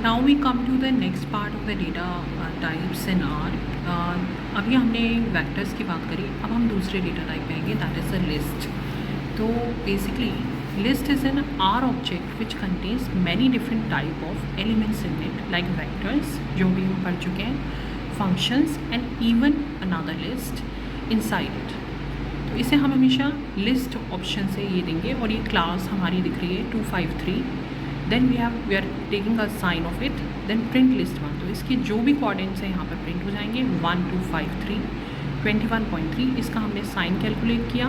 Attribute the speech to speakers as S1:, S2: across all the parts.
S1: Now we come to the next part of the data types in R. अभी हमने vectors की बात करी, अब हम दूसरे डेटा टाइप पे आएंगे, दैट इज़ अ लिस्ट. तो basically list is an R object which contains many different type of elements in it, like vectors जो भी हम पढ़ चुके हैं, functions and even another list inside it. तो इसे हम हमेशा लिस्ट ऑप्शन से ये देंगे और ये क्लास हमारी दिख रही है 253. Then we are taking a sign of it, then print list 1. तो इसके जो भी कोऑर्डिनेट्स हैं यहाँ पर प्रिंट हो जाएंगे. 1 2 5 3 21.3 इसका हमने साइन कैलकुलेट किया.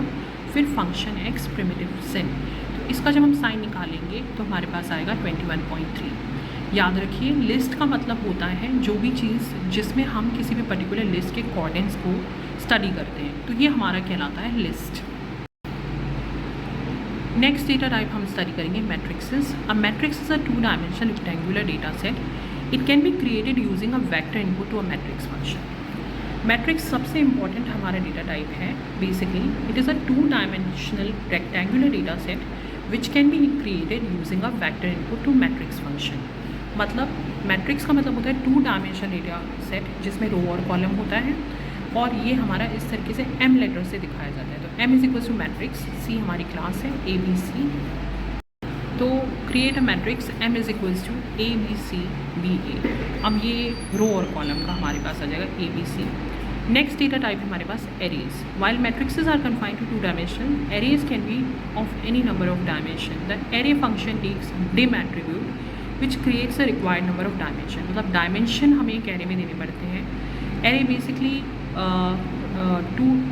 S1: फिर फंक्शन एक्स प्रिमिटिव सिन, तो इसका जब हम साइन निकालेंगे तो हमारे पास आएगा 21.3. याद रखिए लिस्ट का मतलब होता है जो भी चीज़ जिसमें हम किसी भी पर्टिकुलर लिस्ट के कोऑर्डिनेट्स को स्टडी करते हैं, तो ये हमारा कहलाता है लिस्ट. नेक्स्ट डेटा टाइप हम स्टडी करेंगे matrices. A matrix is a two dimensional rectangular data set. It can be created using a vector input to a matrix function. Matrix सबसे इंपॉर्टेंट हमारा डेटा टाइप है. Basically it is a two dimensional rectangular data set which can be created using a vector input to matrix function. मतलब matrix का मतलब होता है 2-डायमेंशनल data set जिसमें रो और कॉलम होता है, और ये हमारा इस तरीके से m लेटर से दिखाया जाता है. तो m is equal to matrix, c हमारी क्लास है a b c. तो create a matrix m is equal to a b c b a. अब ये रो और कॉलम का हमारे पास आ जाएगा a b c. Next data type हमारे पास arrays. While matrices are confined to 2 dimension, arrays can be of any number of dimension. The array function takes dim attribute which creates a required number of dimension. मतलब dimension हमें एक array में देने पड़ते हैं. Array basically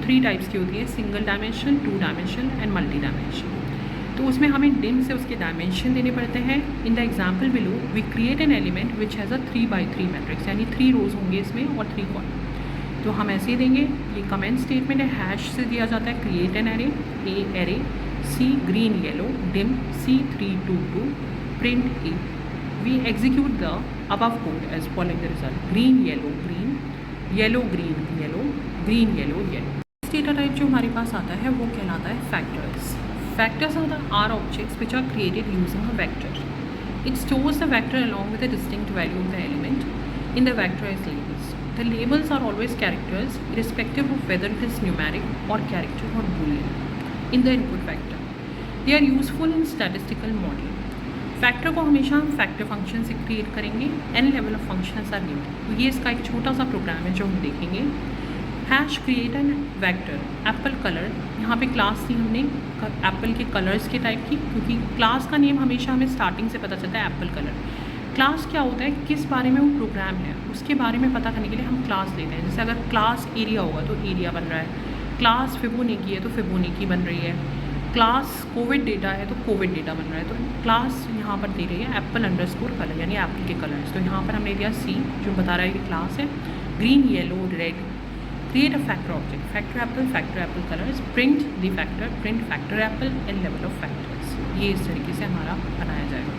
S1: 3 types की होती है, single dimension, 2 dimension and multi dimension. तो उसमें हमें डिम से उसके डायमेंशन देने पड़ते हैं. In the example below we create an element which has a 3x3 matrix, यानी 3 रोज होंगे इसमें और 3 कॉलम. तो हम ऐसे ही देंगे. ये कमेंट स्टेटमेंट है, हैश से दिया जाता है create an array, a array, c green yellow dim, c 3 2 2 print a. We execute the above code as following the result. Green yellow green, yellow green yellow, green yellow yellow. Data type जो हमारे पास आता है वो कहलाता है factors. Factors are the are objects which are created using a vector. It stores the vector along with the distinct value of the element in the vector as labels. The labels are always characters irrespective of whether it is numeric or character or boolean in the input vector. They are useful in statistical modeling. Factor को हमेशा हम factor function से create करेंगे. An level of functions are given. तो ये इसका एक छोटा सा प्रोग्राम है जो हम देखेंगे. Hash create an vector Apple colour. यहाँ पे क्लास थी हमने एप्पल के कलर्स के टाइप की, क्योंकि क्लास का नेम हमेशा हमें स्टार्टिंग से पता चलता है एप्पल कलर. क्लास क्या होता है, किस बारे में वो प्रोग्राम है उसके बारे में पता करने के लिए हम क्लास लेते हैं. जैसे अगर क्लास एरिया होगा तो एरिया बन रहा है, क्लास फिबोनेकी है तो फिबोनेकी बन रही है, क्लास कोविड डेटा है तो कोविड डेटा बन रहा है. तो क्लास यहाँ पर दे रही है एप्पल अंडरस्कोर कलर, यानी एप्पल के कलर्स. तो यहाँ पर हमने दिया सी जो बता रहा है कि क्लास है green yellow red. Create a factor object, factor Apple colours, print the factor, print factor Apple and level of factors. ये इस तरीके से हमारा बनाया जाएगा.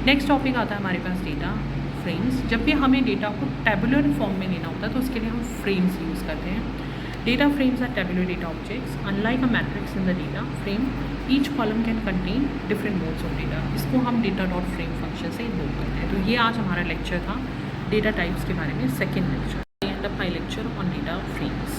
S1: नेक्स्ट टॉपिक आता है हमारे पास डेटा फ्रेम्स. जब भी हमें डेटा को टेबुलर फॉर्म में लेना होता है तो उसके लिए हम फ्रेम्स यूज़ करते हैं. Data frames are tabular data objects. Unlike a matrix in the data frame, each column can contain different modes of data. इसको हम data.frame फंक्शन से इन्वोक करते हैं. तो ये आज हमारा लेक्चर था डेटा टाइप्स के बारे में, second lecture. End of my lecture on data frames.